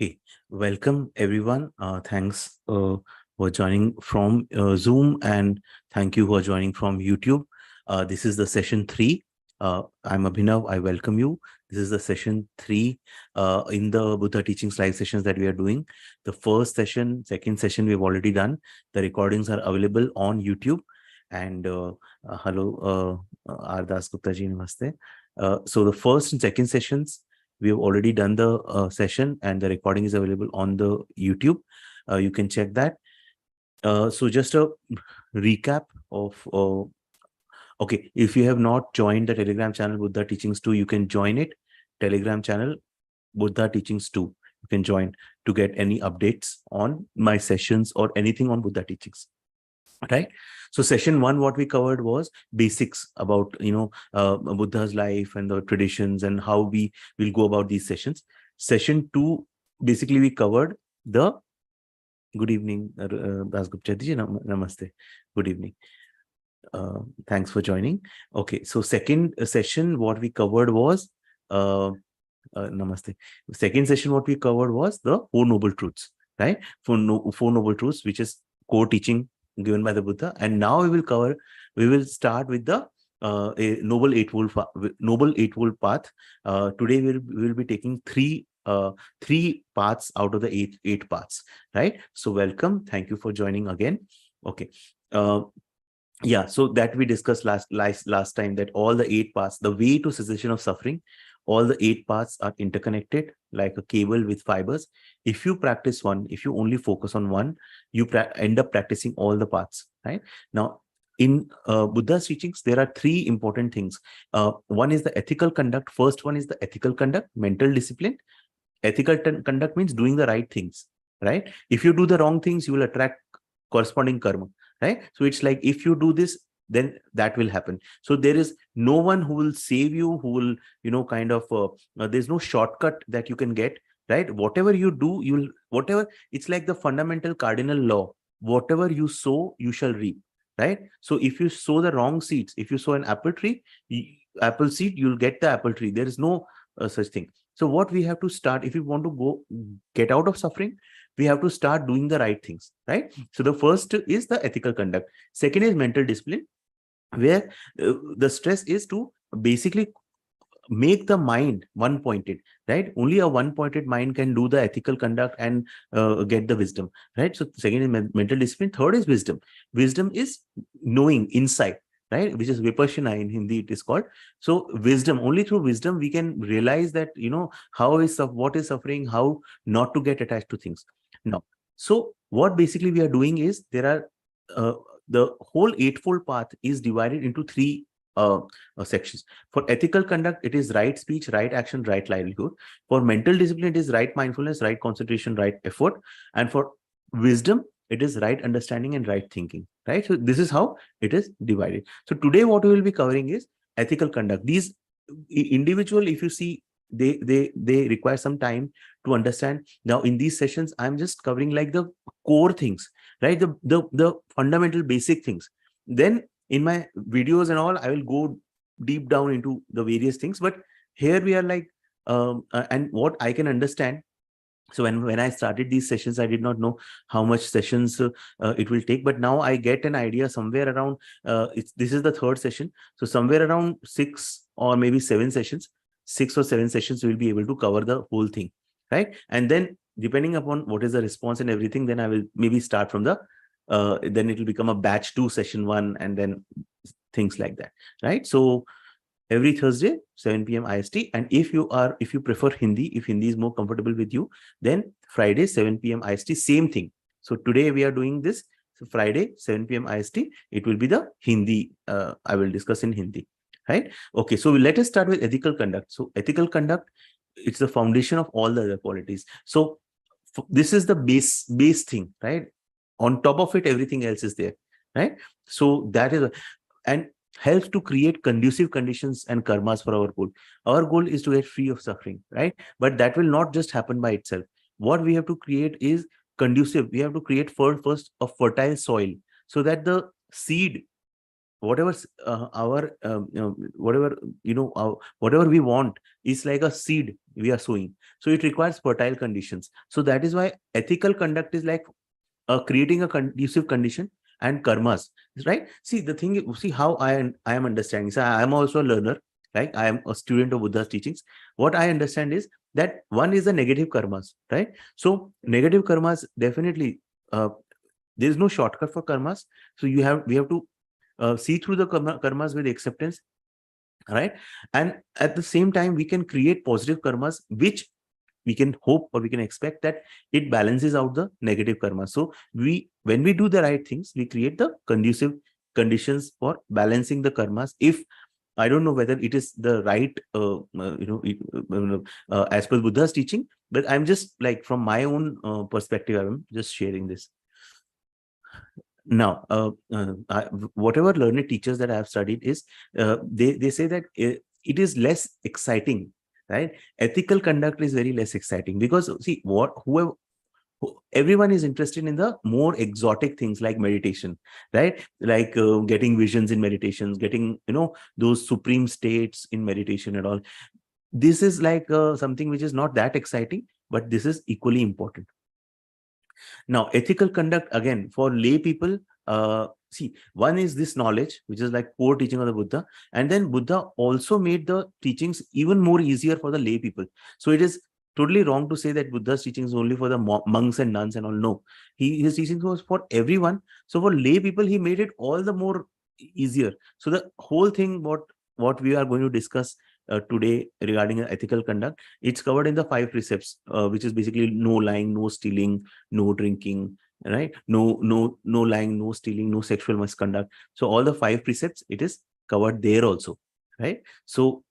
Okay, welcome everyone. Thanks for joining from Zoom, and thank you for joining from YouTube. This is the session three. I'm Abhinav. I welcome you. This is the session three in the Buddha Teachings live sessions that we are doing. The first session, second session we've already done. The recordings are available on YouTube. And hello, R. Das Gupta ji, namaste. So the first and second sessions we have already done the session, and the recording is available on the YouTube. You can check that. So just a recap of okay, if you have not joined the Telegram channel Buddha Teachings 2, you can join it. Telegram channel Buddha Teachings 2. You can join to get any updates on my sessions or anything on Buddha Teachings. Right. So session one, what we covered was basics about Buddha's life and the traditions and how we will go about these sessions. Session two, basically we covered the good evening, Das Gupta ji, namaste. Good evening. Thanks for joining. Okay, so second session, what we covered was namaste. Second session, what we covered was the Four Noble Truths, right? Four Noble Truths, which is core teaching given by the Buddha. And now we will start with the a Noble Eightfold Path. Today we'll be taking three paths out of the eight paths, right? So welcome. Thank you for joining again. Okay. Yeah, so that we discussed last time, that all the eight paths, the way to cessation of suffering, all the eight paths are interconnected like a cable with fibers. If you practice one, if you only focus on one, you end up practicing all the paths, right? Now, in Buddha's teachings, there are three important things. One is the ethical conduct. First one is the ethical conduct, mental discipline. Ethical conduct means doing the right things, right? If you do the wrong things, you will attract corresponding karma, right? So it's like, if you do this, then that will happen. So there is no one who will save you, who will there's no shortcut that you can get, right? Whatever you do, whatever, it's like the fundamental cardinal law: whatever you sow, you shall reap, right? So if you sow the wrong seeds, if you sow an apple tree, apple seed, you'll get the apple tree. There is no such thing. So what we have to start, if we want to get out of suffering, we have to start doing the right things, right? So the first is the ethical conduct. Second is mental discipline, where the stress is to basically make the mind one pointed, right? Only a one pointed mind can do the ethical conduct and get the wisdom, right? So second is mental discipline. Third is wisdom. Wisdom is knowing, insight, right? Which is vipassana in Hindi, it is called. So wisdom, only through wisdom we can realize that, what is suffering, how not to get attached to things. Now, so what basically we are doing is, there are the whole eightfold path is divided into three sections. For ethical conduct, it is right speech, right action, right livelihood. For mental discipline, it is right mindfulness, right concentration, right effort. And for wisdom, it is right understanding and right thinking, right? So this is how it is divided. So today what we will be covering is ethical conduct. These individual, if you see, they require some time to understand. Now in these sessions, I'm just covering like the core things, right? The fundamental basic things. Then in my videos and all, I will go deep down into the various things. But here we are like, and what I can understand. So when I started these sessions, I did not know how much sessions it will take. But now I get an idea, somewhere around, this is the third session. So somewhere around 6 or 7 sessions, we'll be able to cover the whole thing, right? And then depending upon what is the response and everything, then I will maybe start from then it will become a batch 2, session 1, and then things like that, right? So every Thursday, 7 p.m. IST. And if you prefer Hindi, if Hindi is more comfortable with you, then Friday, 7 p.m. IST, same thing. So today we are doing this. So Friday, 7 p.m. IST, it will be the Hindi. I will discuss in Hindi, right? Okay, so let us start with ethical conduct. So ethical conduct, it's the foundation of all the other qualities. So this is the base thing, right? On top of it, everything else is there, right? So that is, and helps to create conducive conditions and karmas for our goal. Our goal is to get free of suffering, right? But that will not just happen by itself. What we have to create is conducive. We have to create first a fertile soil, so that the seed whatever our whatever whatever we want is like a seed we are sowing, so it requires fertile conditions. So that is why ethical conduct is like creating a conducive condition, and karmas, right? See, the thing, see how I am understanding. So I am also a learner, right? I am a student of Buddha's teachings. What I understand is that one is the negative karmas, right? So negative karmas, definitely, uh, there is no shortcut for karmas. So we have to see through the karmas with acceptance, right? And at the same time, we can create positive karmas, which we can hope or we can expect that it balances out the negative karma. So when we do the right things, we create the conducive conditions for balancing the karmas. If I don't know whether it is the right as per Buddha's teaching, but I'm just like from my own perspective, I'm just sharing this. Now, whatever learned teachers that I have studied is, they say that it is less exciting, right? Ethical conduct is very less exciting because, see, everyone is interested in the more exotic things like meditation, right? Like getting visions in meditations, getting those supreme states in meditation and all. This is like something which is not that exciting, but this is equally important. Now, ethical conduct, again, for lay people, see, one is this knowledge, which is like core teaching of the Buddha. And then Buddha also made the teachings even more easier for the lay people. So it is totally wrong to say that Buddha's teachings is only for the monks and nuns and all. No, his teachings was for everyone. So for lay people, he made it all the more easier. So the whole thing, what we are going to discuss today regarding ethical conduct, it's covered in the 5 precepts, which is basically no lying, no stealing, no drinking, right? No lying, no stealing, no sexual misconduct. So all the 5 precepts, it is covered there also, right? So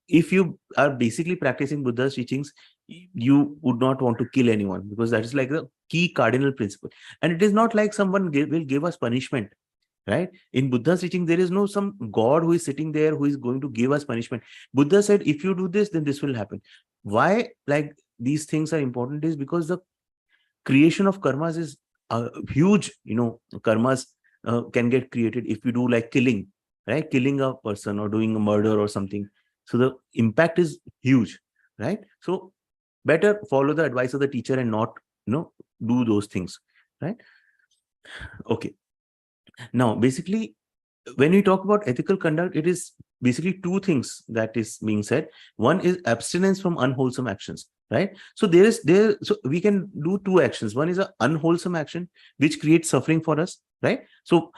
if you are basically practicing Buddha's teachings, you would not want to kill anyone, because that is like the key cardinal principle. And it is not like someone will give us punishment, right? In Buddha's teaching, there is no some God who is sitting there who is going to give us punishment. Buddha said, if you do this, then this will happen. Why like these things are important is because the creation of karmas is huge. Karmas can get created if we do like killing, right? Killing a person or doing a murder or something. So the impact is huge, right? So better follow the advice of the teacher and not do those things, right? Okay. Now, basically, when we talk about ethical conduct, it is basically 2 things that is being said. One is abstinence from unwholesome actions, right? So so we can do 2 actions. One is an unwholesome action which creates suffering for us, right? So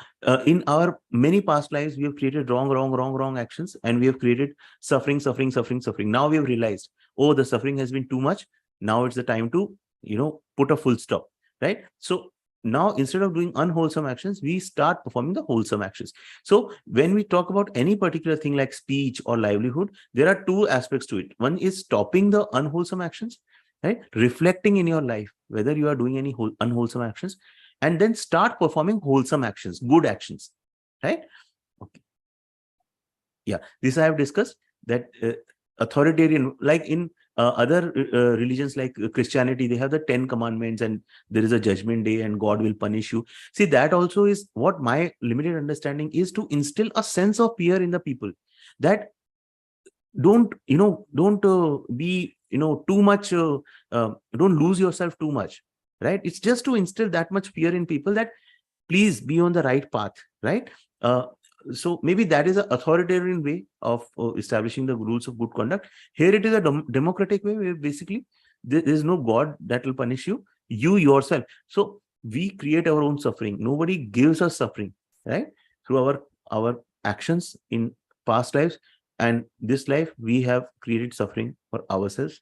in our many past lives, we have created wrong actions, and we have created suffering. Now we have realized, oh, the suffering has been too much. Now it's the time to put a full stop, right? So now, instead of doing unwholesome actions, we start performing the wholesome actions. So when we talk about any particular thing like speech or livelihood, there are 2 aspects to it. One is stopping the unwholesome actions, right? Reflecting in your life whether you are doing any unwholesome actions, and then start performing wholesome actions, good actions, right? Okay. Yeah, this I have discussed, that authoritarian, like in other religions like Christianity, they have the 10 commandments, and there is a judgment day and God will punish you. See, that also is what my limited understanding is, to instill a sense of fear in the people, that don't be too much, don't lose yourself too much, right? It's just to instill that much fear in people, that please be on the right path, right? So maybe that is an authoritarian way of establishing the rules of good conduct. Here it is a democratic way, where basically there is no God that will punish you, you yourself. So we create our own suffering. Nobody gives us suffering, right? Through our actions in past lives and this life, we have created suffering for ourselves,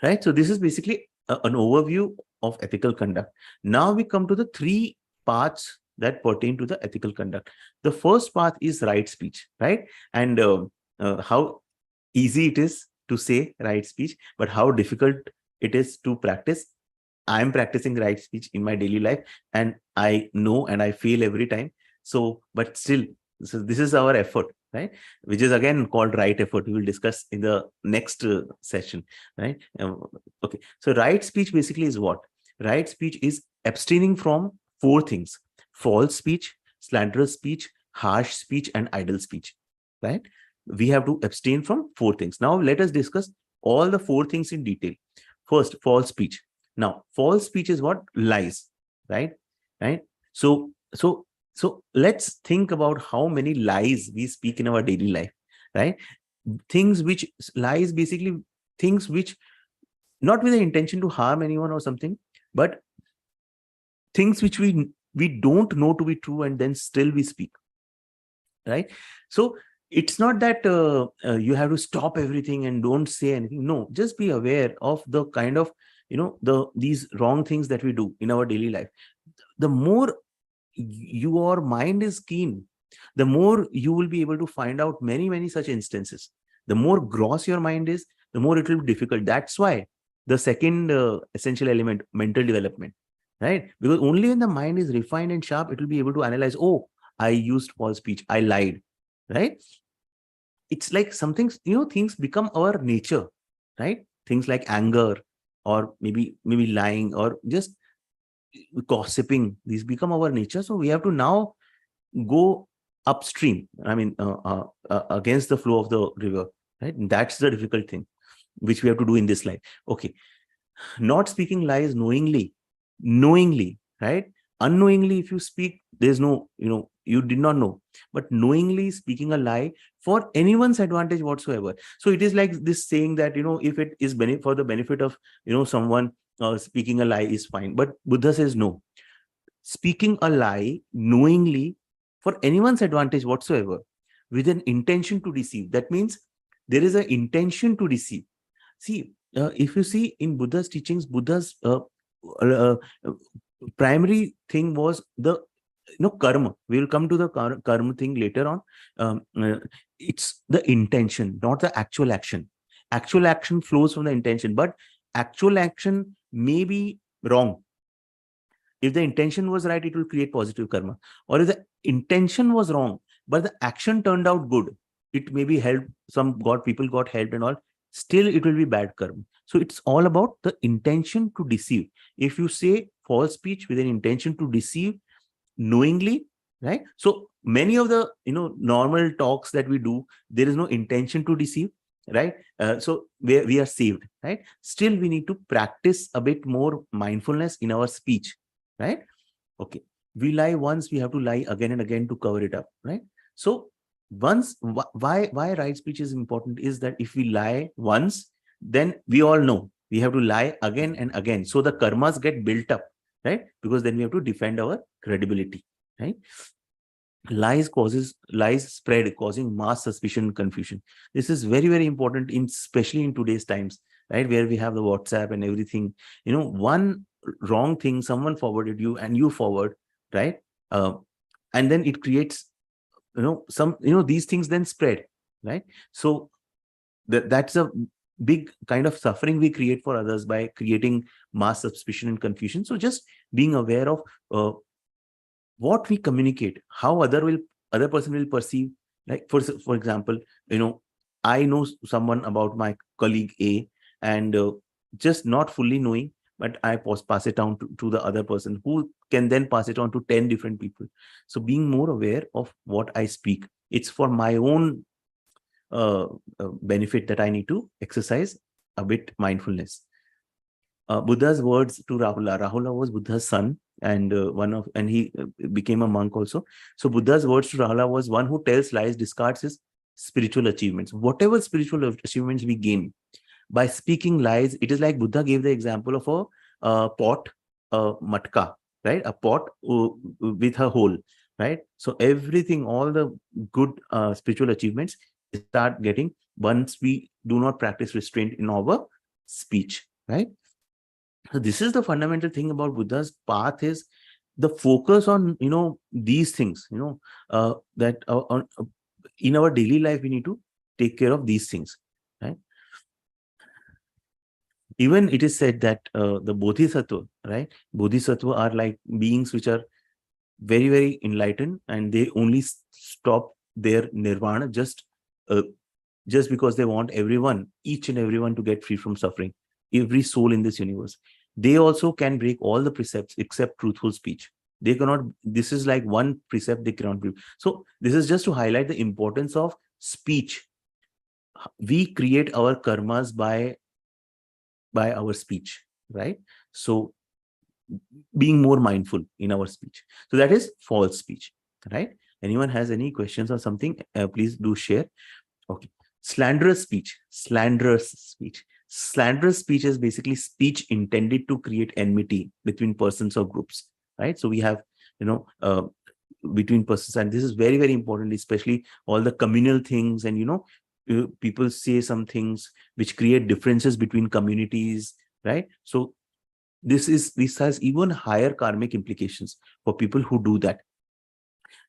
right? So this is basically an overview of ethical conduct. Now we come to the 3 parts that pertain to the ethical conduct. The first part is right speech, right? And how easy it is to say right speech, but how difficult it is to practice. I am practicing right speech in my daily life, and I know and I feel every time. So, but still, so this is our effort, right? Which is again called right effort. We will discuss in the next session, right? Okay. So, right speech basically is what? Right speech is abstaining from 4 things: false speech, slanderous speech, harsh speech, and idle speech, right? We have to abstain from 4 things. Now, let us discuss all the 4 things in detail. First, false speech. Now, false speech is what? Lies, right? Right? So let's think about how many lies we speak in our daily life, right? Lies, basically things which, not with the intention to harm anyone or something, but things which we don't know to be true, and then still we speak, right? So it's not that you have to stop everything and don't say anything. No, just be aware of the kind of, these wrong things that we do in our daily life. The more your mind is keen, the more you will be able to find out many such instances. The more gross your mind is, the more it will be difficult. That's why the second essential element, mental development, right? Because only when the mind is refined and sharp, it will be able to analyze, oh, I used false speech, I lied, right? It's like something, things become our nature, right? Things like anger, or maybe lying, or just gossiping, these become our nature. So we have to now go upstream, against the flow of the river, right? That's the difficult thing which we have to do in this life. Okay, not speaking lies knowingly, right? Unknowingly, if you speak, there's no, you did not know. But knowingly speaking a lie for anyone's advantage whatsoever. So it is like this saying that, if it is for the benefit of, someone, speaking a lie is fine. But Buddha says no. Speaking a lie knowingly for anyone's advantage whatsoever, with an intention to deceive. That means there is an intention to deceive. See, if you see in Buddha's teachings, Buddha's primary thing was the karma. We will come to the karma thing later on. It's the intention, not the actual action. Actual action flows from the intention, but actual action may be wrong. If the intention was right, it will create positive karma. Or if the intention was wrong, but the action turned out good, it may be helped. People got helped and all. Still, it will be bad karma. So it's all about the intention to deceive. If you say false speech with an intention to deceive knowingly, right? So many of the normal talks that we do, there is no intention to deceive, right? So we are saved, right? Still, we need to practice a bit more mindfulness in our speech, right? Okay, we lie once, we have to lie again and again to cover it up, right? So why right speech is important is that if we lie once, then we all know we have to lie again and again, so the karmas get built up, right? Because then we have to defend our credibility, right? Lies spread, causing mass suspicion and confusion. This is very important, especially in today's times, right? Where we have the WhatsApp and everything. One wrong thing someone forwarded you and you forward, right? And then it creates these things then spread, right? So that's a big kind of suffering we create for others by creating mass suspicion and confusion. So just being aware of what we communicate, how other person will perceive. Like for example, I know someone about my colleague A, and just not fully knowing, but I pass it on to the other person, who can then pass it on to 10 different people. So being more aware of what I speak, it's for my own benefit that I need to exercise a bit mindfulness. Buddha's words to Rahula. Rahula was Buddha's son, and he became a monk also. So Buddha's words to Rahula was, one who tells lies discards his spiritual achievements. Whatever spiritual achievements we gain by speaking lies, it is like Buddha gave the example of a pot, a matka, right? A pot with a hole, right? So everything, all the good spiritual achievements start getting once we do not practice restraint in our speech, right? So this is the fundamental thing about Buddha's path, is the focus on these things, that in our daily life we need to take care of these things, right? Even it is said that the bodhisattva, right? Bodhisattva are like beings which are very enlightened, and they only stop their nirvana just because they want each and everyone to get free from suffering. Every soul in this universe. They also can break all the precepts except truthful speech. They cannot, this is like one precept they cannot be. So this is just to highlight the importance of speech. We create our karmas by our speech, right? So being more mindful in our speech. So that is false speech, right? Anyone has any questions or something, please do share. Okay. Slanderous speech. Slanderous speech. Slanderous speech is basically speech intended to create enmity between persons or groups, right? So we have, between persons, and this is very, very important, especially all the communal things, and people say some things which create differences between communities, right? So this has even higher karmic implications for people who do that.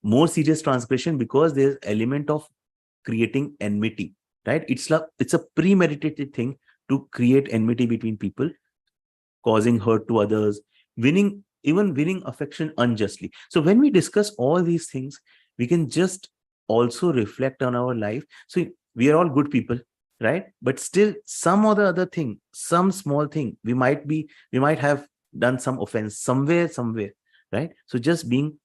More serious transgression because there's element of creating enmity, right? It's a premeditated thing to create enmity between people, causing hurt to others, winning affection unjustly. So when we discuss all these things, we can just also reflect on our life. So we are all good people, right? But still, some or the other thing, some small thing, we might have done some offense somewhere, right? So just being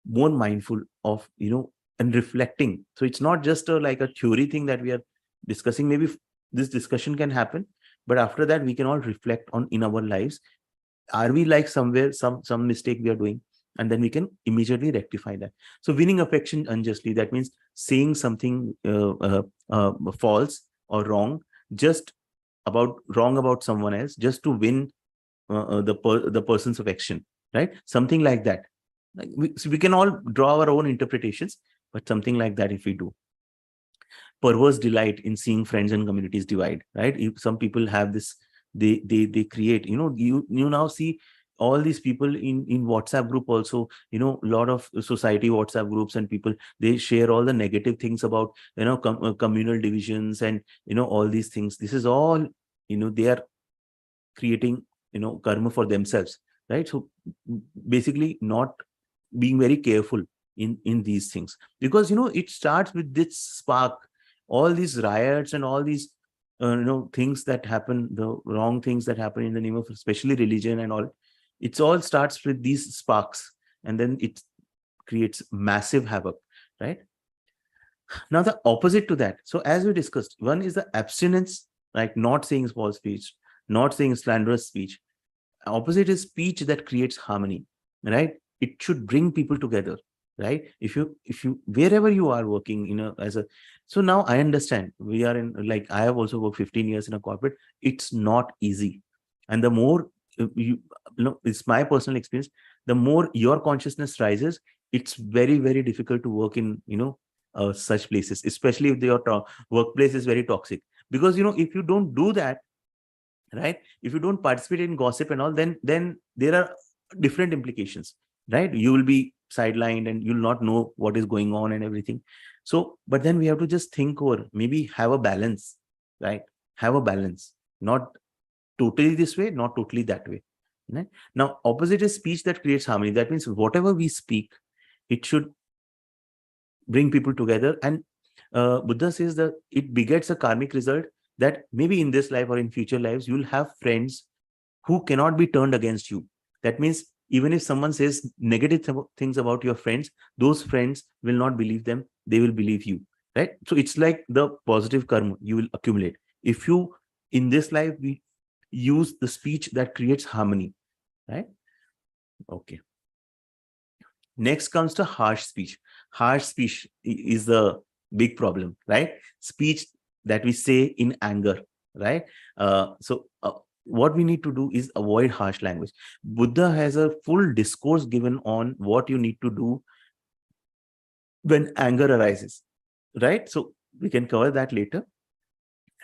more mindful of, and reflecting. So it's not just like a theory thing that we are discussing. Maybe this discussion can happen, but after that we can all reflect on in our lives. Are we like somewhere, some mistake we are doing? And then we can immediately rectify that. So winning affection unjustly, that means saying something false or wrong, just wrong about someone else, just to win the person's affection, right? Something like that. Like so we can all draw our own interpretations, but something like that if we do. Perverse delight in seeing friends and communities divide, right? Some people have this, they create, you now see all these people in WhatsApp group also, a lot of society WhatsApp groups, and people, they share all the negative things about, communal divisions, and all these things. This is all, they are creating, karma for themselves, right? So basically not being very careful in these things, because it starts with this spark. All these riots and all these things that happen, the wrong things that happen in the name of especially religion and all, it's all starts with these sparks, and then it creates massive havoc, right? Now the opposite to that, so as we discussed, one is the abstinence, like not saying false speech, not saying slanderous speech. Opposite is speech that creates harmony, right? It should bring people together, right? If you wherever you are working, as a, so now I understand, we are in, like, I have also worked 15 years in a corporate. It's not easy. And the more it's my personal experience, the more your consciousness rises, it's very, very difficult to work in, such places, especially if your workplace is very toxic. Because if you don't do that, right, if you don't participate in gossip and all, then there are different implications, right? You will be sidelined and you'll not know what is going on and everything. So but then we have to just think over, maybe have a balance, right? Have a balance, not totally this way, not totally that way, right? Now opposite is speech that creates harmony. That means whatever we speak, it should bring people together. And Buddha says that it begets a karmic result, that maybe in this life or in future lives, you'll have friends who cannot be turned against you. That means even if someone says negative things about your friends, those friends will not believe them, they will believe you, right? So it's like the positive karma you will accumulate if you, in this life, we use the speech that creates harmony, right? Okay. Next comes to harsh speech. Harsh speech is the big problem, right? Speech that we say in anger, right? What we need to do is avoid harsh language. Buddha has a full discourse given on what you need to do when anger arises, right? So we can cover that later,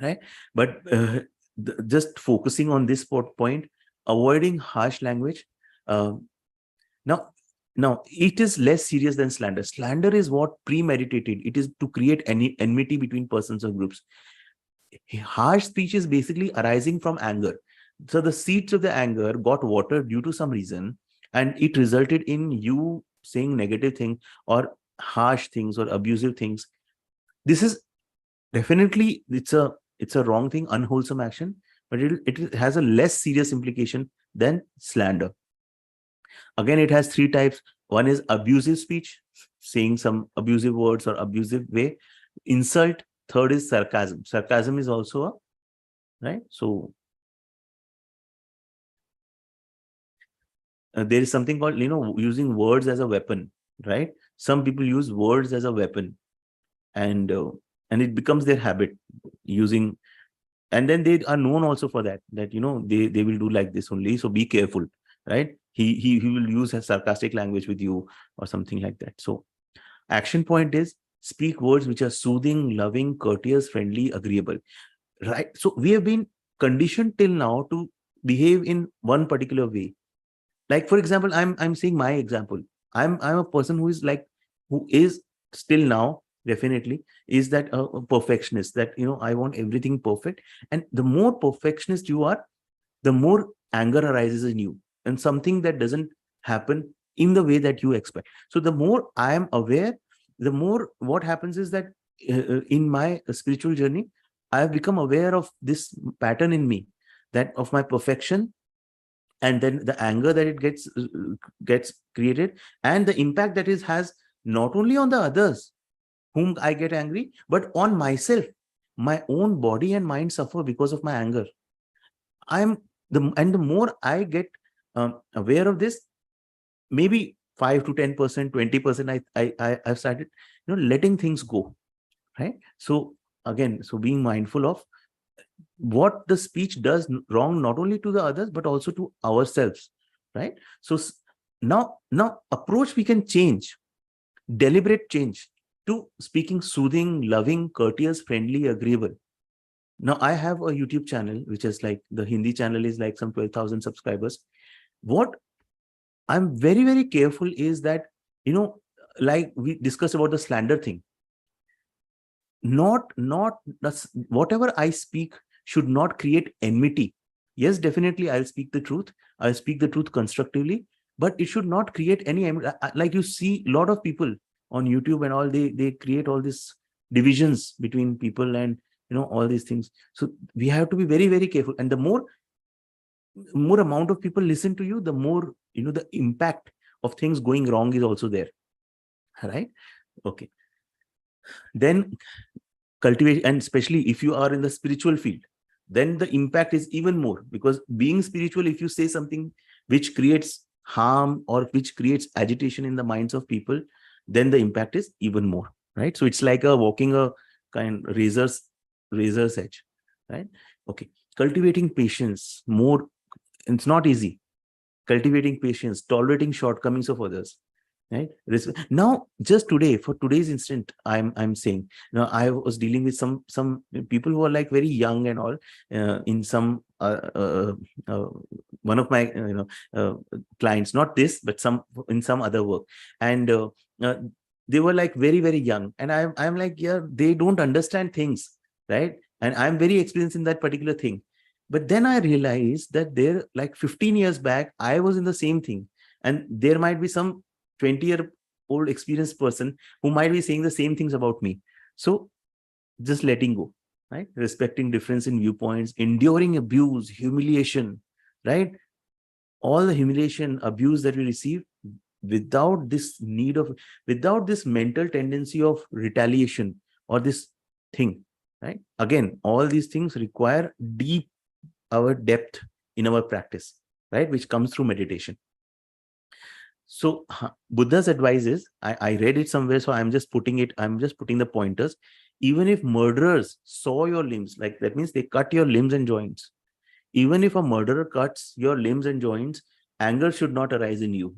right? But just focusing on this point, avoiding harsh language. Now, now, it is less serious than slander. Slander is what premeditated. It is to create any enmity between persons or groups. Harsh speech is basically arising from anger. So the seeds of the anger got watered due to some reason, and it resulted in you saying negative things or harsh things or abusive things. This is definitely, it's a wrong thing, unwholesome action, but it has a less serious implication than slander. Again, it has three types. One is abusive speech, saying some abusive words or abusive way. Insult. Third is sarcasm. Sarcasm is also a, right. So there is something called, using words as a weapon, right? Some people use words as a weapon, and it becomes their habit using, and then they are known also for that, they will do like this only, so be careful, right? He will use a sarcastic language with you or something like that. So action point is speak words which are soothing, loving, courteous, friendly, agreeable, right? So we have been conditioned till now to behave in one particular way. Like, for example, I'm saying my example. I'm a person who is like, who is still now definitely is that a perfectionist, that I want everything perfect. And the more perfectionist you are, the more anger arises in you, and something that doesn't happen in the way that you expect. So the more I am aware, the more what happens is that in my spiritual journey, I have become aware of this pattern in me, that of my perfection, and then the anger that it gets created, and the impact that it has not only on the others whom I get angry, but on myself. My own body and mind suffer because of my anger. The more I get aware of this, maybe 5 to 10%, 20%, I've started letting things go, right? So again, so being mindful of what the speech does wrong, not only to the others but also to ourselves, right? So now approach we can change, deliberate change, to speaking soothing, loving, courteous, friendly, agreeable. Now I have a YouTube channel which is like, the Hindi channel is like some 12,000 subscribers. What I'm very, very careful is that, like we discussed about the slander thing, not whatever I speak should not create enmity. Yes, definitely I'll speak the truth. I'll speak the truth constructively, but it should not create any like you see a lot of people on YouTube and all, they create all these divisions between people, and all these things. So we have to be very, very careful, and the more amount of people listen to you, the more the impact of things going wrong is also there, right? Okay. Then cultivate, and especially if you are in the spiritual field, then the impact is even more, because being spiritual, if you say something which creates harm or which creates agitation in the minds of people, then the impact is even more, right? So it's like a walking a kind razor's edge, right? Okay. Cultivating patience more, it's not easy. Cultivating patience, tolerating shortcomings of others, right? Now, just today, for today's instant, I'm saying, I was dealing with some people who are like very young and all, in some uh, one of my clients, not this, but some in some other work, and uh, they were like very, very young, and I'm like, yeah, they don't understand things, right? And I'm very experienced in that particular thing. But then I realized that there, like 15 years back, I was in the same thing, and there might be some 20-year-old experienced person who might be saying the same things about me. So just letting go, right? Respecting difference in viewpoints, enduring abuse, humiliation, right? All the humiliation, abuse that we receive, without this need of, without this mental tendency of retaliation or this thing, right? Again, all these things require deep, our depth in our practice, right? Which comes through meditation. So Buddha's advice is, I read it somewhere, so I'm just putting the pointers. Even if murderers saw your limbs, like that means they cut your limbs and joints. Even if a murderer cuts your limbs and joints, anger should not arise in you.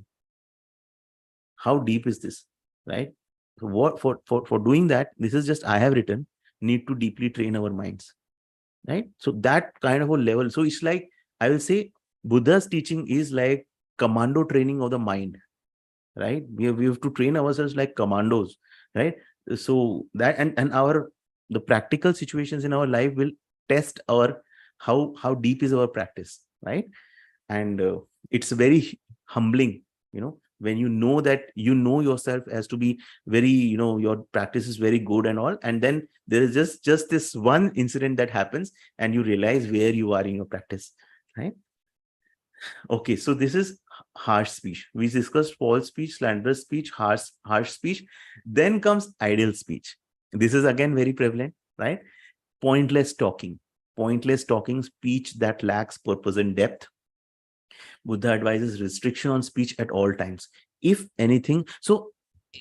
How deep is this, right? So what for doing that, this is just I have written, need to deeply train our minds, right? So that kind of a level. So it's like, I will say, Buddha's teaching is like commando training of the mind, right? We have to train ourselves like commandos, right? So that, and our, the practical situations in our life will test our, how deep is our practice, right? And it's very humbling, when you know that you know yourself as to be very, your practice is very good and all, and then there is just this one incident that happens, and you realize where you are in your practice, right? Okay, so this is harsh speech. We discussed false speech, slanderous speech, harsh speech. Then comes idle speech. This is again very prevalent, right? Pointless talking, speech that lacks purpose and depth. Buddha advises restriction on speech at all times. If anything, so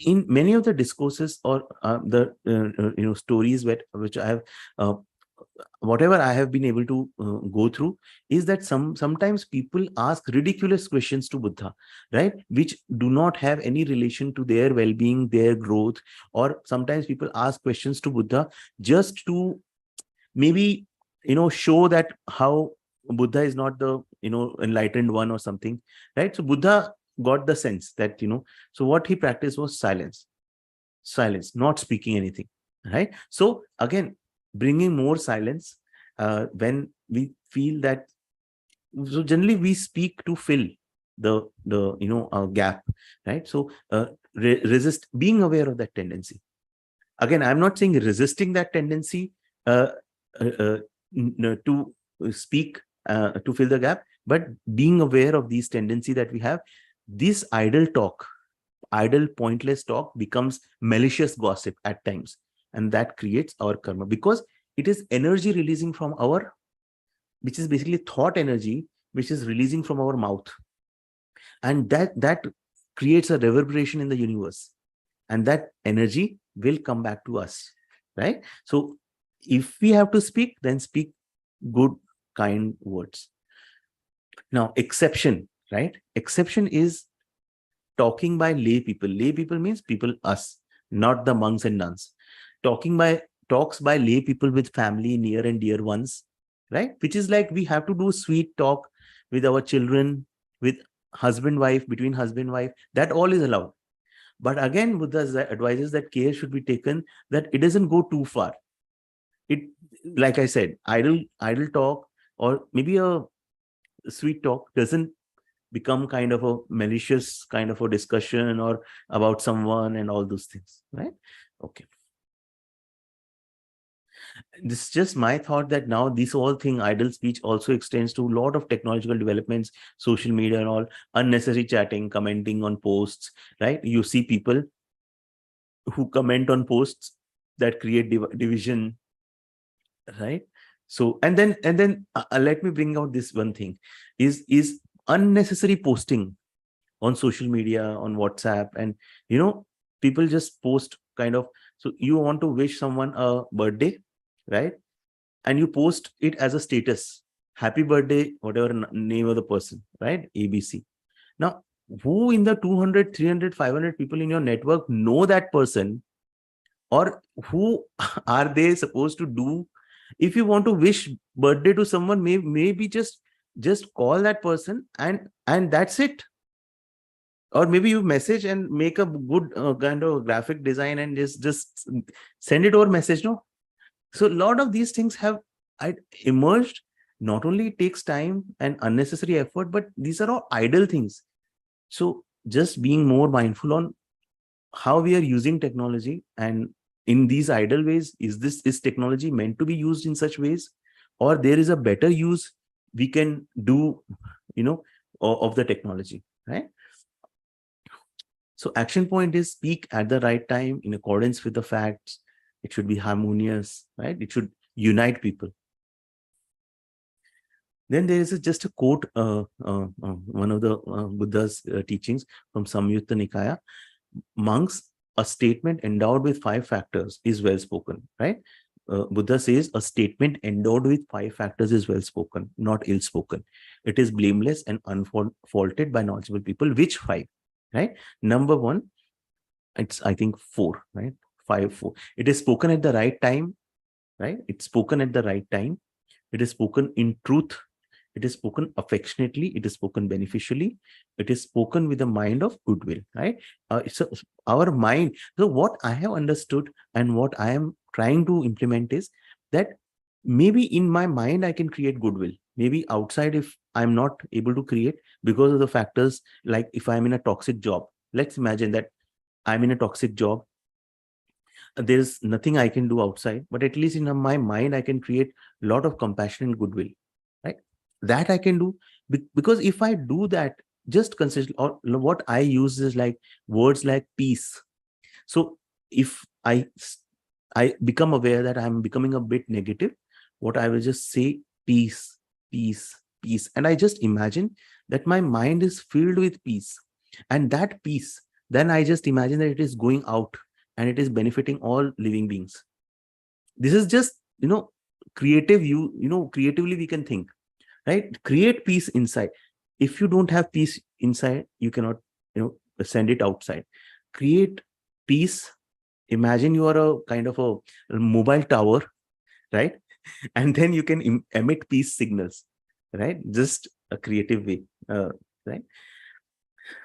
in many of the discourses or the stories which I have whatever I have been able to go through, is that sometimes people ask ridiculous questions to Buddha, right? Which do not have any relation to their well-being, their growth, or sometimes people ask questions to Buddha just to maybe show that how Buddha is not the enlightened one or something, right? So Buddha got the sense that so what he practiced was silence, not speaking anything, right? So again, bringing more silence when we feel that. So generally we speak to fill the gap, right? So resist, being aware of that tendency. Again, I'm not saying resisting that tendency uh, to speak to fill the gap, but being aware of these tendency that we have. This idle pointless talk becomes malicious gossip at times, and that creates our karma, because it is energy releasing from our, which is basically thought energy, which is releasing from our mouth, and that creates a reverberation in the universe, and that energy will come back to us, right? So if we have to speak, then speak good, kind words. Now, exception, right? Exception is talking by lay people. Lay people means people, us, not the monks and nuns. Talks by lay people with family, near and dear ones, right? Which is like we have to do sweet talk with our children, with husband, wife, between husband, wife. That all is allowed. But again, Buddha advises that care should be taken that it doesn't go too far. It, like I said, idle talk or maybe a sweet talk doesn't become kind of a malicious kind of a discussion or about someone and all those things, right? Okay. This is just my thought that now this whole thing, idle speech, also extends to a lot of technological developments, social media and all, unnecessary chatting, commenting on posts, right? You see people who comment on posts that create division, right? So and then let me bring out this one thing, is unnecessary posting on social media, on WhatsApp, and people just post kind of. So you want to wish someone a birthday, right? And you post it as a status, happy birthday, whatever name of the person, right? ABC. Now, who in the 200, 300, 500 people in your network know that person, or who are they supposed to do? If you want to wish birthday to someone, maybe just call that person and that's it. Or maybe you message and make a good kind of graphic design and just send it over message, no? So a lot of these things have emerged. Not only it takes time and unnecessary effort, but these are all idle things. So just being more mindful on how we are using technology, and in these idle ways, is technology meant to be used in such ways, or there is a better use we can do, of the technology, right? So action point is speak at the right time in accordance with the facts. It should be harmonious, right? It should unite people. Then there is just a quote, one of the Buddha's teachings from Samyutta Nikaya. Monks, a statement endowed with 5 factors is well spoken, right? Buddha says a statement endowed with 5 factors is well spoken, not ill spoken. It is blameless and unfaulted by knowledgeable people. Which 5, right? Number 1, it's I think 4, right? 5, 4. It is spoken at the right time, right? It's spoken at the right time. It is spoken in truth. It is spoken affectionately. It is spoken beneficially. It is spoken with a mind of goodwill, right? So our mind. So what I have understood and what I am trying to implement is that maybe in my mind I can create goodwill. Maybe outside, if I'm not able to create because of the factors, like if I'm in a toxic job, let's imagine that I'm in a toxic job. There's nothing I can do outside, but at least in my mind, I can create a lot of compassion and goodwill, right? That I can do, because if I do that, just consider, or what I use is like words like peace. So if I become aware that I'm becoming a bit negative, what I will just say, peace, peace, peace. And I just imagine that my mind is filled with peace. And that peace, then I just imagine that it is going out and it is benefiting all living beings. This is just, creative, creatively we can think, right? Create peace inside. If you don't have peace inside, you cannot, send it outside. Create peace. Imagine you are a kind of a mobile tower, right? And then you can emit peace signals, right? Just a creative way, right?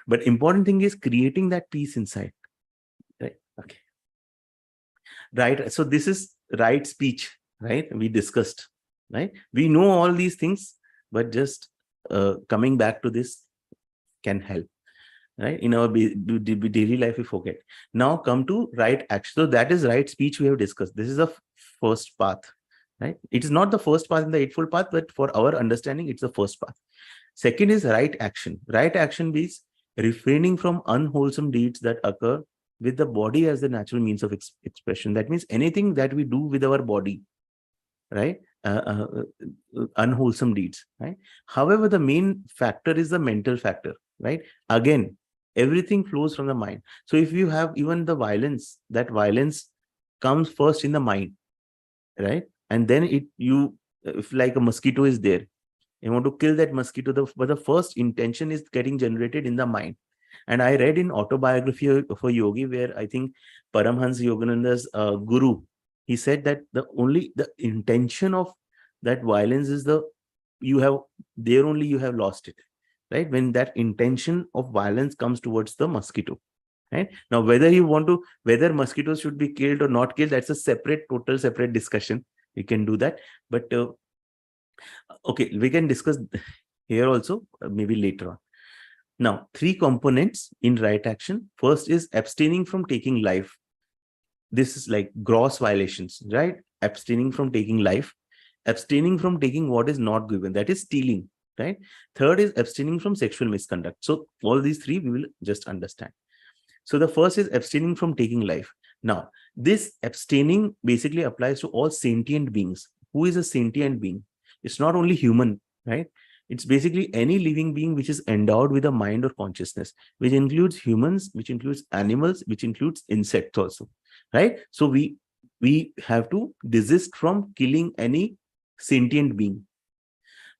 But important thing is creating that peace inside, right? Okay, right. So this is right speech, right? We discussed, right? We know all these things, but just coming back to this can help, right? In our daily life, we forget. Now come to right action. So that is right speech we have discussed. This is the first path, right? It is not the first path in the Eightfold Path, but for our understanding, it's the first path. Second is right action. Right action means refraining from unwholesome deeds that occur with the body as the natural means of expression. That means anything that we do with our body, right? Unwholesome deeds, right? However, the main factor is the mental factor, right? Again, everything flows from the mind. So if you have even the violence, that violence comes first in the mind, right? And then if like a mosquito is there, you want to kill that mosquito, but the first intention is getting generated in the mind. And I read in autobiography of a yogi where I think Paramhans Yogananda's guru, he said that the intention of that violence is you have lost it, right? When that intention of violence comes towards the mosquito, right? Now, whether mosquitoes should be killed or not killed, that's a total separate discussion. We can do that. But okay, we can discuss here also, maybe later on. Now, three components in right action. First is abstaining from taking life. This is like gross violations, right? Abstaining from taking life, abstaining from taking what is not given, that is stealing, right? Third is abstaining from sexual misconduct. So all these three we will just understand. So the first is abstaining from taking life. Now, this abstaining basically applies to all sentient beings. Who is a sentient being? It's not only human, right? It's basically any living being which is endowed with a mind or consciousness, which includes humans, which includes animals, which includes insects also, right? So we have to desist from killing any sentient being.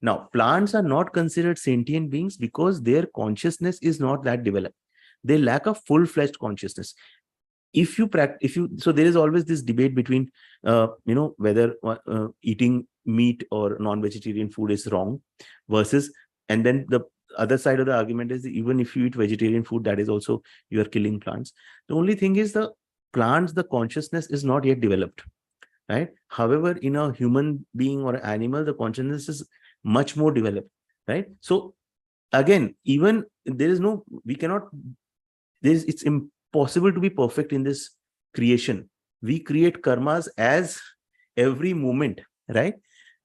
Now, plants are not considered sentient beings because their consciousness is not that developed. They lack a full-fledged consciousness. So there is always this debate between whether eating meat or non-vegetarian food is wrong versus, and then the other side of the argument is even if you eat vegetarian food, that is also, you are killing plants. The only thing is the consciousness is not yet developed, right? However, in a human being or animal, the consciousness is much more developed, right? So again, even it's impossible to be perfect in this creation. We create karmas as every moment, right?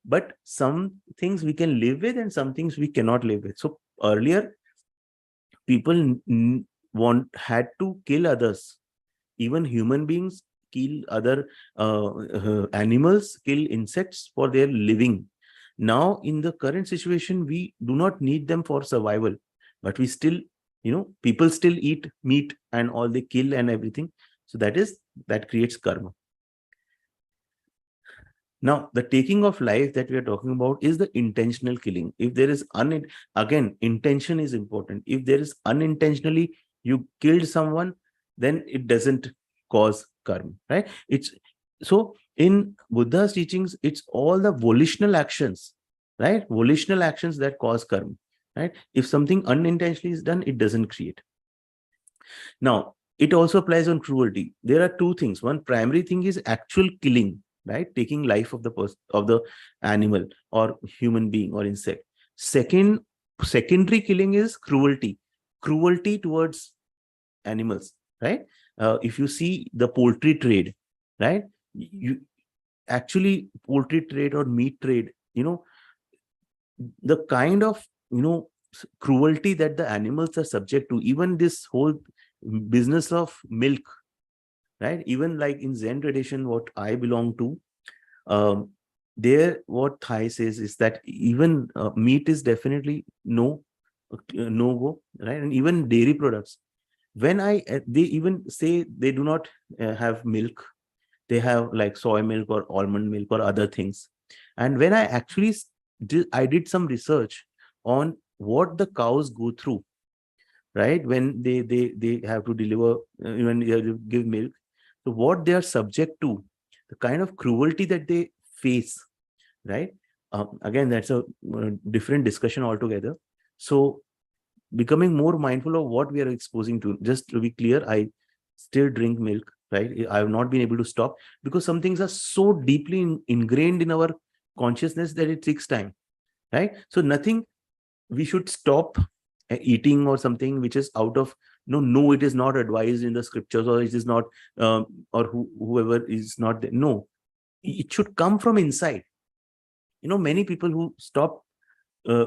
But some things we can live with and some things we cannot live with. So earlier, people had to kill others. Even human beings kill other animals, kill insects for their living. Now, in the current situation, we do not need them for survival, but we still, people still eat meat and all, they kill and everything. So that creates karma. Now, the taking of life that we are talking about is the intentional killing. If there is again, intention is important. If there is unintentionally you killed someone, then it doesn't cause karma, right? So in Buddha's teachings, it's all the volitional actions, right? Volitional actions that cause karma, right? If something unintentionally is done, it doesn't create. Now, it also applies on cruelty. There are two things. One primary thing is actual killing, right? Taking life of the animal or human being or insect. Secondary killing is cruelty towards animals, right? If you see the poultry trade, right? You poultry trade or meat trade, the kind of cruelty that the animals are subject to, even this whole business of milk, right? Even like in Zen tradition, what I belong to, um, there what Thai says is that even meat is definitely no go, right? And even dairy products. When they even say they do not have milk, they have like soy milk or almond milk or other things. And when I actually did some research on what the cows go through, right? When they have to deliver, when they have to give milk, so what they are subject to, the kind of cruelty that they face, right? Again, that's a different discussion altogether. So becoming more mindful of what we are exposing to. Just to be clear, I still drink milk, right? I have not been able to stop because some things are so deeply ingrained in our consciousness that it takes time, right? So nothing we should stop eating or something which is out of no, it is not advised in the scriptures, or it is not, or whoever is not there. No, it should come from inside. Many people who stop uh,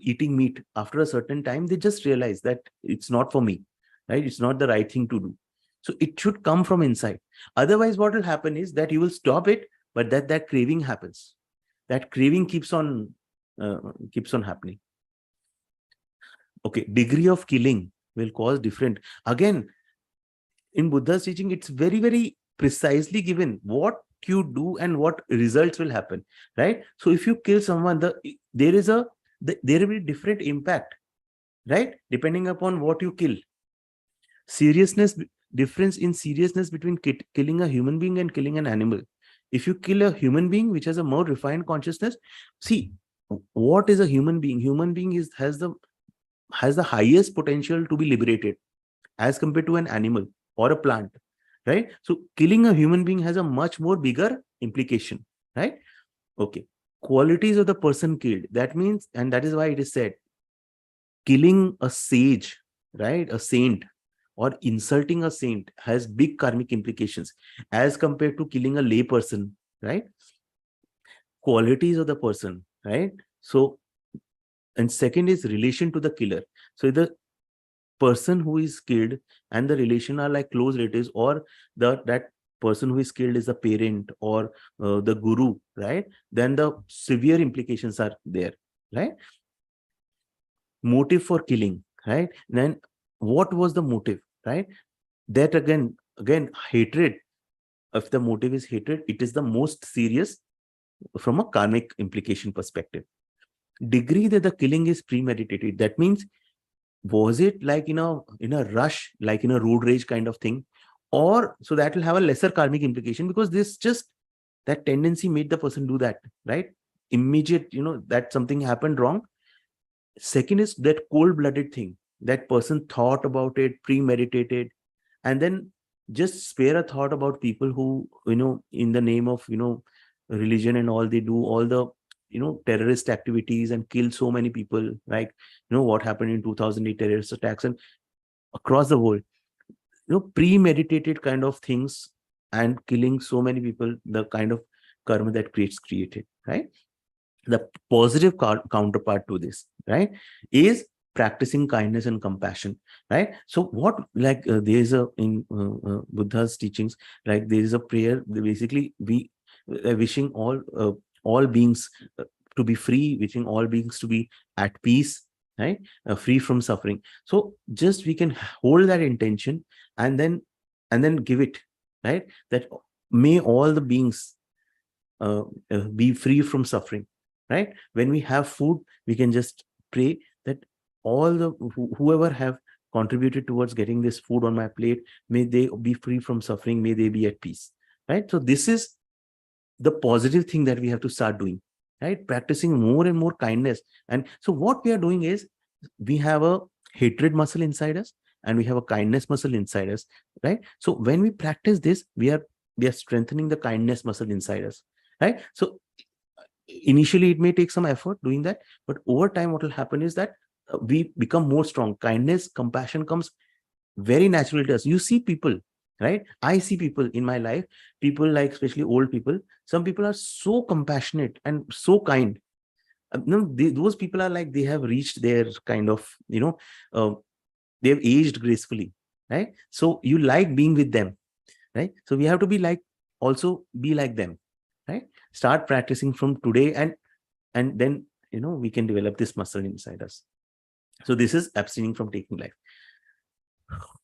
eating meat after a certain time, they just realize that it's not for me, right? It's not the right thing to do. So it should come from inside. Otherwise, what will happen is that you will stop it, but that craving happens. That craving keeps on happening. Okay, degree of killing will cause different. Again, in Buddha's teaching, it's very, very precisely given what you do and what results will happen, right? So if you kill someone, there will be different impact, right? Depending upon what you kill. Difference in seriousness between killing a human being and killing an animal. If you kill a human being which has a more refined consciousness, see, what is a human being? Human being has the highest potential to be liberated as compared to an animal or a plant, right? So killing a human being has a much more bigger implication, right? Okay. Qualities of the person killed. That means, and that is why it is said, killing a sage, right? A saint, or insulting a saint has big karmic implications as compared to killing a lay person, right? Qualities of the person, right? So, and second is relation to the killer. So the person who is killed and the relation are like close relatives, or that person who is killed is a parent or the guru, right? Then the severe implications are there, right? Motive for killing, right? Then what was the motive, right? That again hatred. If the motive is hatred, it is the most serious from a karmic implication perspective. Degree that the killing is premeditated, that means, was it like in a rush, like in a road rage kind of thing, or so that will have a lesser karmic implication, because this just that tendency made the person do that, right? Immediate, that something happened wrong. Second is that cold-blooded thing, that person thought about it, premeditated, and then just spare a thought about people who, in the name of religion and all, they do all the terrorist activities and kill so many people, like what happened in 2008 terrorist attacks and across the world, premeditated kind of things, and killing so many people, the kind of karma that created, right? The positive counterpart to this, right, is practicing kindness and compassion, right? So what, like, there is a in Buddha's teachings, like there is a prayer, basically we wishing all beings to be free, wishing all beings to be at peace, right? Free from suffering. So just we can hold that intention, and then give it, right? That may all the beings be free from suffering, right? When we have food, we can just pray that all the whoever have contributed towards getting this food on my plate, may they be free from suffering, may they be at peace, right? So this is the positive thing that we have to start doing, right? Practicing more and more kindness. And so what we are doing is, we have a hatred muscle inside us, and we have a kindness muscle inside us, right? So when we practice this, we are strengthening the kindness muscle inside us, right? So initially it may take some effort doing that, but over time what will happen is that we become more strong. Kindness, compassion comes very naturally to us. You see people, right? I see people in my life, people like, especially old people, some people are so compassionate and so kind, No, those people are like, they have reached their kind of, they've aged gracefully, right? So you like being with them, right? So we have to be like, also be like them, right? Start practicing from today, and then, we can develop this muscle inside us. So this is abstaining from taking life.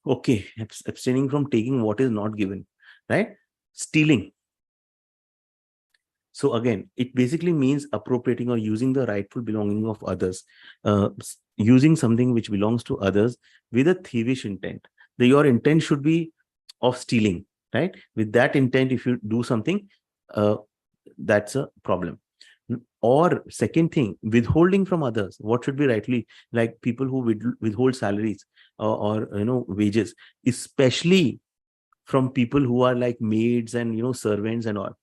Okay, abstaining from taking what is not given, right? Stealing. So again, it basically means appropriating or using the rightful belonging of others, using something which belongs to others with a thievish intent. Your intent should be of stealing, right? With that intent, if you do something, uh, that's a problem. Or second thing, withholding from others what should be rightly, like people who withhold salaries, or wages, especially from people who are like maids and servants and all.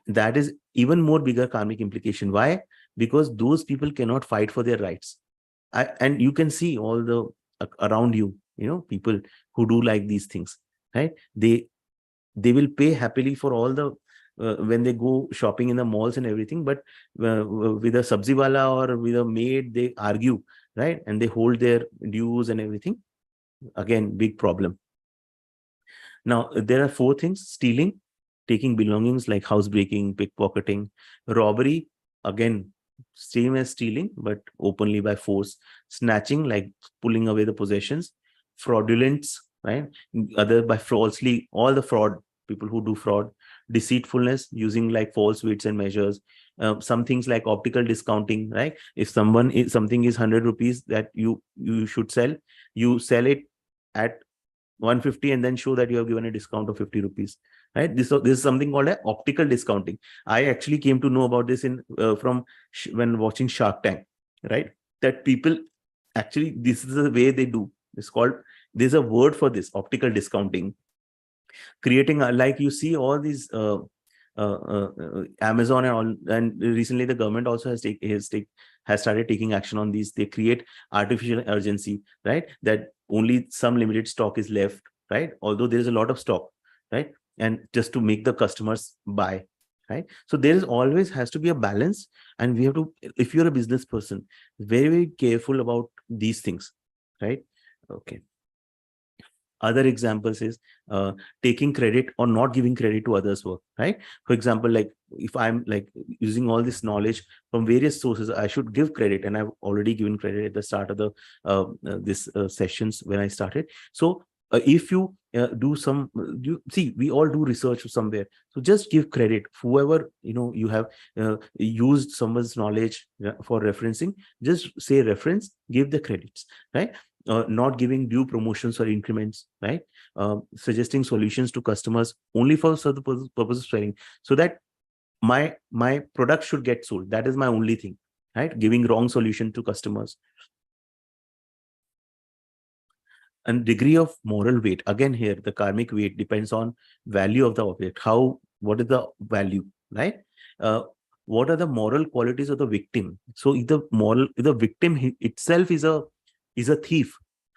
That is even more bigger karmic implication. Why? Because those people cannot fight for their rights. And you can see all the around you, people who do like these things, right? They will pay happily for all the when they go shopping in the malls and everything, but with a sabzi wala or with a maid, they argue, right? And they hold their dues and everything. Again, big problem. Now, there are four things: stealing, taking belongings like housebreaking, pickpocketing, robbery, again, same as stealing, but openly by force, snatching, like pulling away the possessions, fraudulence, right? Other by falsely, all the fraud, people who do fraud, deceitfulness, using like false weights and measures, some things like optical discounting, right? If something is 100 rupees that you should sell, you sell it at 150 and then show that you have given a discount of 50 rupees, right? This is something called a optical discounting. I actually came to know about this in from when watching Shark Tank, right? That people actually, this is the way they do. It's called, there's a word for this, optical discounting. Creating like you see all these Amazon and all, and recently the government also has started taking action on these. They create artificial urgency, right? That only some limited stock is left, right? Although there is a lot of stock, right? And just to make the customers buy, right? So there is always has to be a balance, and we have to, if you're a business person, very, very careful about these things, right? Okay. Other examples is taking credit or not giving credit to others' work, right? For example, like if I'm like using all this knowledge from various sources, I should give credit, and I've already given credit at the start of the this sessions when I started. So if you do some, you see, we all do research somewhere, so just give credit. Whoever you have used someone's knowledge for referencing, just say reference, give the credits, right? Not giving due promotions or increments, right? Suggesting solutions to customers only for the purpose of selling, so that my product should get sold. That is my only thing, right? Giving wrong solution to customers. And degree of moral weight, again here the karmic weight depends on value of the object. What is the value, right? uh, what are the moral qualities of the victim? So if the victim itself is a thief,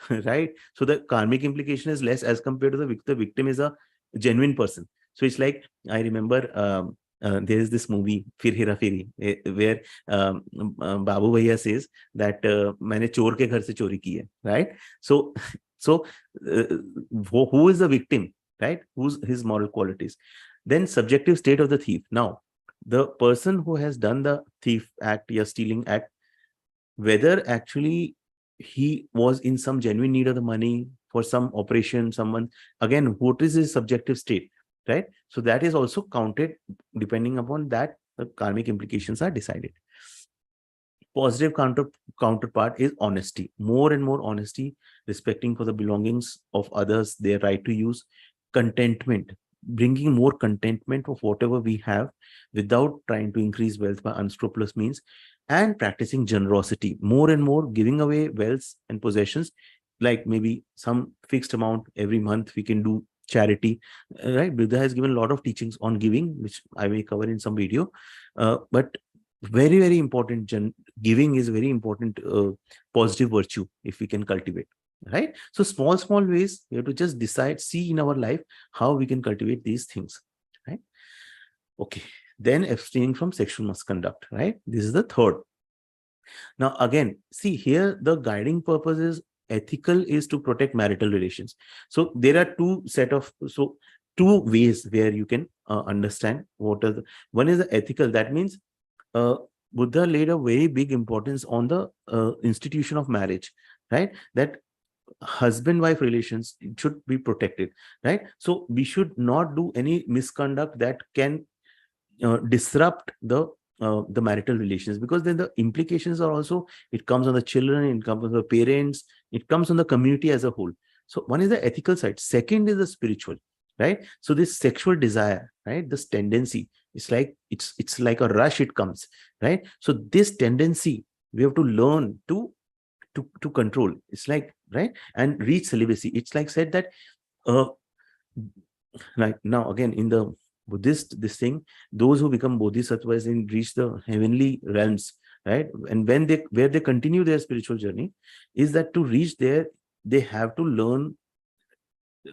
right? So the karmic implication is less as compared to the victim is a genuine person. So it's like, I remember there is this movie Fir Hera Feri, where Babu Bhaiya says that मैंने चोर के घर से चोरी की है, right? So uh, who is the victim, right? Who's his moral qualities? Then subjective state of the thief. Now, the person who has done the thief act or stealing act, whether actually he was in some genuine need of the money for some operation, someone, again, what is his subjective state, right? So that is also counted. Depending upon that, the karmic implications are decided. Positive counterpart is honesty. More and more honesty, respecting for the belongings of others, their right to use. Contentment, bringing more contentment of whatever we have without trying to increase wealth by unscrupulous means. And practicing generosity, more and more giving away wealth and possessions, like maybe some fixed amount every month we can do charity, right? Buddha has given a lot of teachings on giving, which I may cover in some video. But very, very important, giving is very important positive virtue if we can cultivate, right? So small ways we have to just decide, see in our life how we can cultivate these things, right? Okay. Then abstaining from sexual misconduct, right? This is the third. Now, again, see here, the guiding purpose is ethical is to protect marital relations. So there are two ways where you can understand what are one is the ethical. That means uh, Buddha laid a very big importance on the institution of marriage, right? That husband-wife relations should be protected, right? So we should not do any misconduct that can disrupt the marital relations, because then the implications are also, it comes on the children, it comes on the parents, it comes on the community as a whole. So one is the ethical side, second is the spiritual, right? So this sexual desire, right, this tendency, it's like a rush, it comes, right? So this tendency we have to learn to control. It's like, right, and reach celibacy. It's like said that uh like now again in the Buddhist this thing, those who become bodhisattvas and reach the heavenly realms, right, and when they where they continue their spiritual journey, is that to reach there they have to learn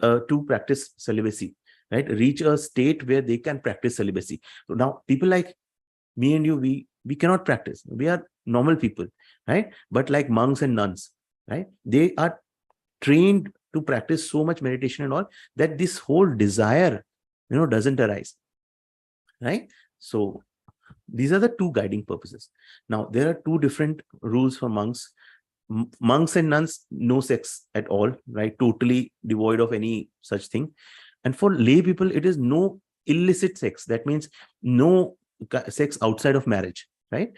to practice celibacy, right, reach a state where they can practice celibacy. So now people like me and you, we cannot practice, we are normal people, right? But like monks and nuns, right, they are trained to practice so much meditation and all, that this whole desire doesn't arise, right? So these are the two guiding purposes. Now there are two different rules for monks. Monks and nuns, no sex at all, right, totally devoid of any such thing. And for lay people, it is no illicit sex. That means no sex outside of marriage, right?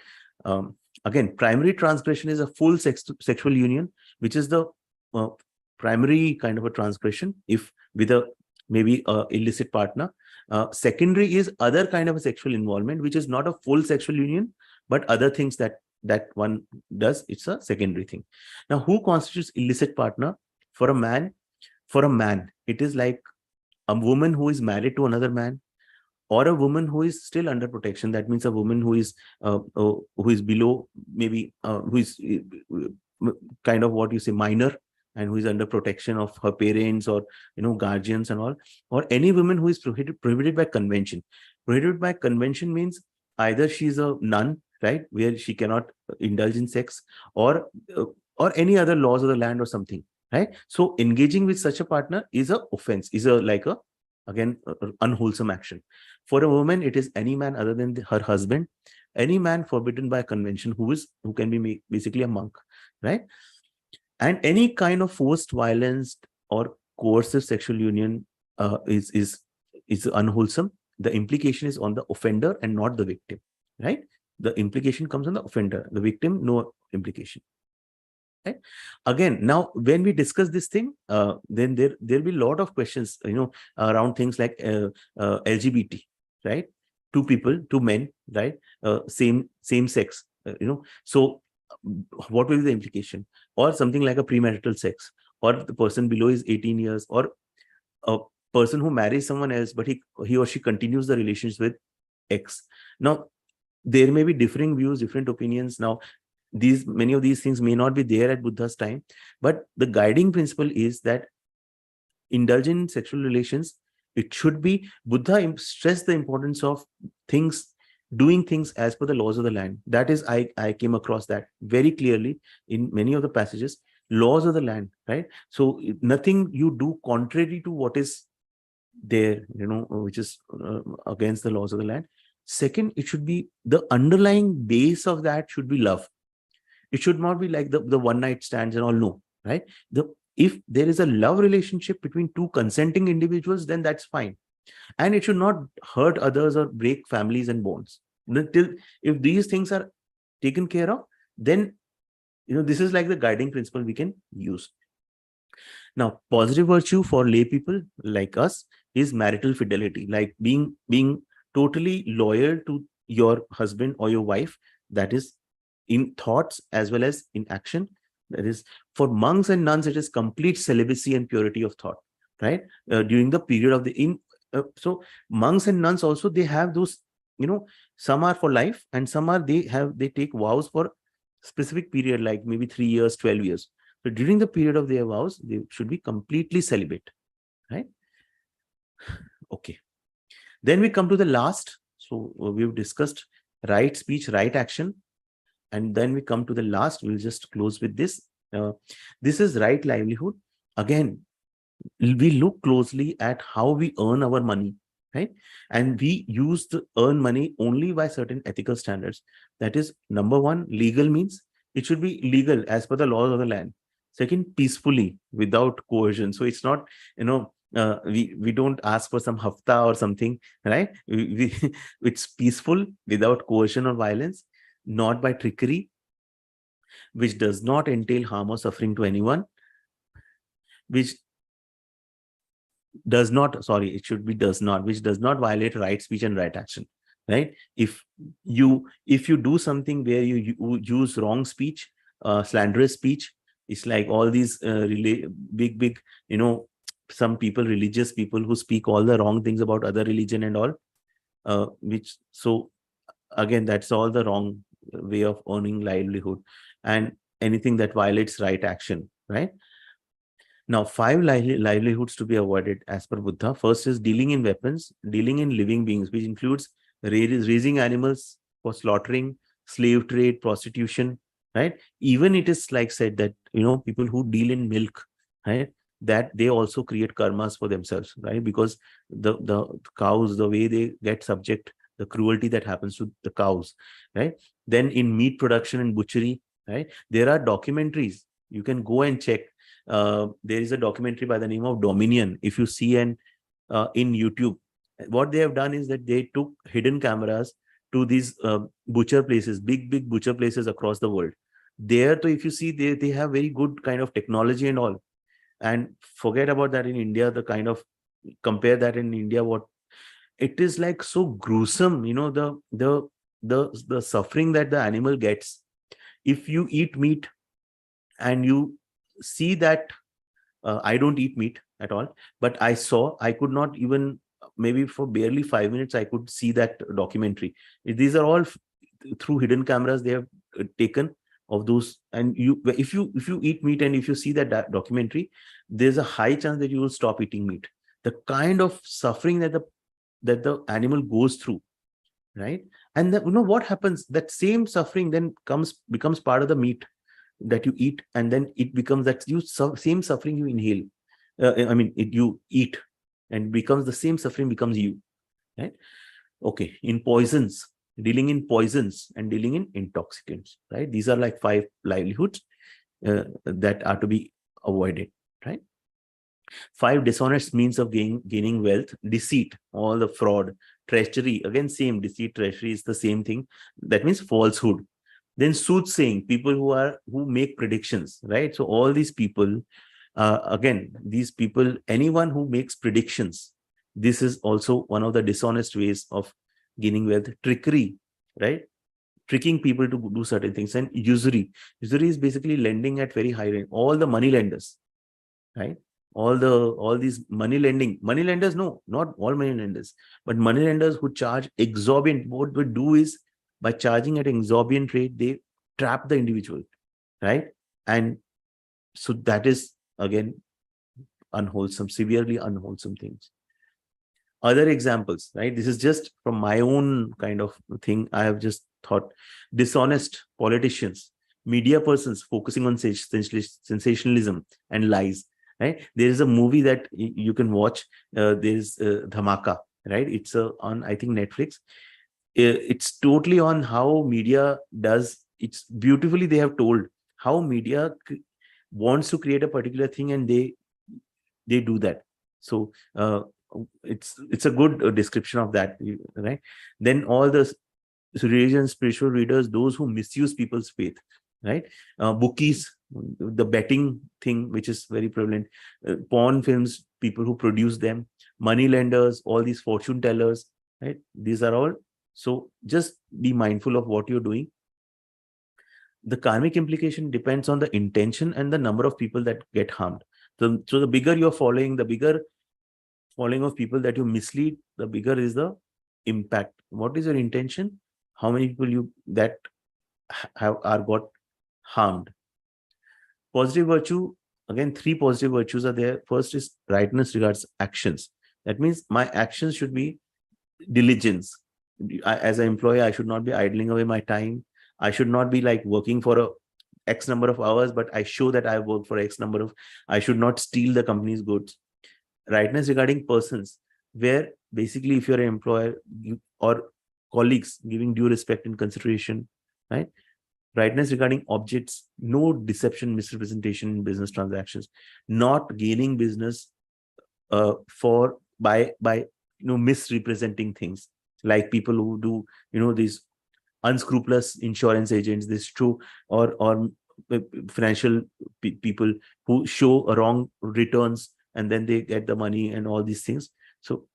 Again, primary transgression is a full sexual union, which is the uh, primary kind of a transgression, if with a maybe a illicit partner. Secondary is other kind of a sexual involvement, which is not a full sexual union, but other things that one does. It's a secondary thing. Now, who constitutes illicit partner? For a man, it is like a woman who is married to another man, or a woman who is still under protection. That means a woman who is below, maybe who is kind of what you say minor, and who is under protection of her parents or guardians and all, or any woman who is prohibited by convention. Prohibited by convention means either she's a nun, right, where she cannot indulge in sex, or uh, or any other laws of the land or something, right? So engaging with such a partner is a offense, is a like a again unwholesome action. For a woman, it is any man other than her husband, any man forbidden by convention who can be basically a monk, right? And any kind of forced violence or coercive sexual union is unwholesome. The implication is on the offender and not the victim, right? The implication comes on the offender, the victim, no implication. Right? Again, now when we discuss this thing, then there'll be a lot of questions, around things like LGBT, right? Two people, two men, right? Same sex, So what will be the implication? Or something like a premarital sex, or the person below is 18 years, or a person who marries someone else, but he or she continues the relations with X. Now, there may be differing views, different opinions. Now, many of these things may not be there at Buddha's time, but the guiding principle is that indulging in sexual relations, it should be, Buddha stressed the importance of doing things as per the laws of the land. That is, I came across that very clearly in many of the passages. Laws of the land, right? So nothing you do contrary to what is there, which is against the laws of the land. Second, it should be, the underlying base of that should be love. It should not be like the one night stands and all. No, right? If there is a love relationship between two consenting individuals, then that's fine, and it should not hurt others or break families and bonds. If these things are taken care of, then this is like the guiding principle we can use. Now, positive virtue for lay people like us is marital fidelity, like being totally loyal to your husband or your wife. That is in thoughts as well as in action. That is, for monks and nuns, it is complete celibacy and purity of thought, right? During the period of so monks and nuns also, they have those, some are for life, and some are they take vows for specific period, like maybe 3 years, 12 years. So during the period of their vows, they should be completely celibate, right? Okay. Then we come to the last. So we've discussed right speech, right action. And then we come to the last, we'll just close with this. This is right livelihood. Again, we look closely at how we earn our money, right? And we use to earn money only by certain ethical standards. That is, number one, legal means it should be legal as per the laws of the land. Second, peacefully, without coercion. So it's not, we don't ask for some hafta or something, right? It's peaceful, without coercion or violence, not by trickery, which does not entail harm or suffering to anyone, which does not, sorry, it should be does not, which does not violate right speech and right action, right? If you do something where you use wrong speech, slanderous speech, it's like all these big, some people, religious people, who speak all the wrong things about other religion and all, which, so again, that's all the wrong way of earning livelihood, and anything that violates right action, right? Now, five livelihoods to be avoided as per Buddha. First is dealing in weapons, dealing in living beings, which includes raising animals for slaughtering, slave trade, prostitution, right? Even it is like said that, people who deal in milk, right, that they also create karmas for themselves, right? Because the cows, the way they get subject, the cruelty that happens to the cows, right? Then in meat production and butchery, right, there are documentaries. You can go and check. There is a documentary by the name of Dominion. If you see in YouTube, what they have done is that they took hidden cameras to these butcher places, big butcher places across the world. There, so if you see, they have very good kind of technology and all. And forget about that in India, the kind of, compare that in India, what it is like, so gruesome, the suffering that the animal gets. If you eat meat and you see that, I don't eat meat at all, but I could not even, maybe for barely 5 minutes, I could see that documentary. These are all through hidden cameras they have taken of those. And if you eat meat and if you see that documentary, there's a high chance that you will stop eating meat. The kind of suffering that the animal goes through, right? And that, what happens, that same suffering then becomes part of the meat that you eat, and then it becomes that same suffering you inhale. You eat, and becomes the same suffering becomes you, right? Okay, in poisons, dealing in poisons and dealing in intoxicants, right? These are like five livelihoods that are to be avoided, right? Five dishonest means of gaining wealth: deceit, all the fraud, treachery, again same, deceit, treachery is the same thing. That means falsehood. Then soothsaying, people who make predictions, right? So all these people, again, these people, anyone who makes predictions, this is also one of the dishonest ways of gaining wealth. Trickery, right? Tricking people to do certain things. And usury is basically lending at very high rate. All the money lenders, right? All these money lenders, no, not all money lenders, but money lenders who charge exorbitant, what they do is, by charging at exorbitant rate, they trap the individual, right? And so that is again unwholesome, severely unwholesome things. Other examples, right? This is just from my own kind of thing. I have just thought: dishonest politicians, media persons focusing on sensationalism and lies, right? There is a movie that you can watch. There's Dhamaka, right? It's on, I think, Netflix. It's totally on how media does. It's beautifully, they have told how media wants to create a particular thing, and they do that. So it's a good description of that, right? Then all the religion, spiritual readers, those who misuse people's faith, right? Bookies, the betting thing, which is very prevalent. Porn films, people who produce them, money lenders, all these fortune tellers, right? These are all. So just be mindful of what you're doing. The karmic implication depends on the intention and the number of people that get harmed. So the bigger you're following, the bigger following of people that you mislead, the bigger is the impact. What is your intention? How many people you that are got harmed? Positive virtue, again, three positive virtues are there. First is rightness regards actions. That means my actions should be diligence. As an employee, I should not be idling away my time. I should not be like working for a X number of hours, but I show that I work for X number of, I should not steal the company's goods. Rightness regarding persons, where basically if you're an employer or colleagues, giving due respect and consideration, right? Rightness regarding objects, no deception, misrepresentation in business transactions, not gaining business for by misrepresenting things, like people who do these unscrupulous insurance agents, this true or financial people who show wrong returns and then they get the money and all these things. So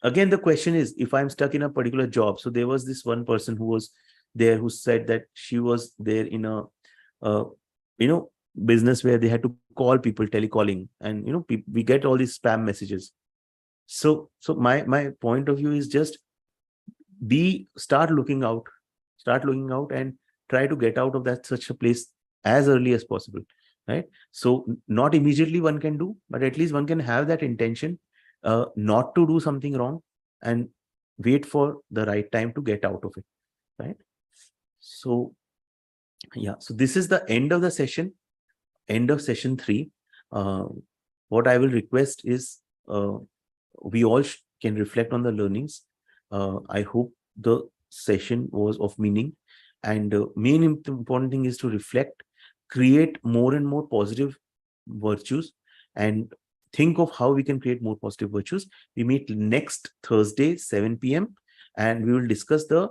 again, the question is, if I'm stuck in a particular job, so there was this one person who was there who said that she was there in a uh, business where they had to call people, telecalling, and we get all these spam messages. So my point of view is just start looking out and try to get out of that such a place as early as possible, right? So not immediately one can do, but at least one can have that intention not to do something wrong and wait for the right time to get out of it, right? So yeah, so this is the end of the session, end of session 3. What I will request is we all can reflect on the learnings. I hope the session was of meaning, and main important thing is to reflect, create more and more positive virtues, and think of how we can create more positive virtues. We meet next Thursday 7 p.m. and we will discuss the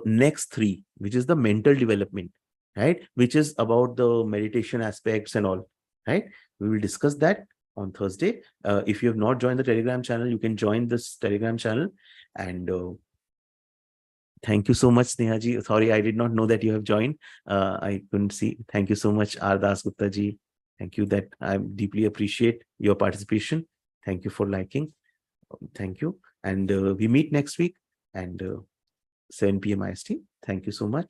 next 3, which is the mental development, right, which is about the meditation aspects and all, right? We will discuss that on Thursday. If you have not joined the Telegram channel, you can join this Telegram channel. And thank you so much, Sneha ji. Sorry, I did not know that you have joined. I couldn't see. Thank you so much, Ardas Gupta ji. Thank you. That I deeply appreciate your participation. Thank you for liking. Thank you. And we meet next week and 7 p.m. IST. Thank you so much.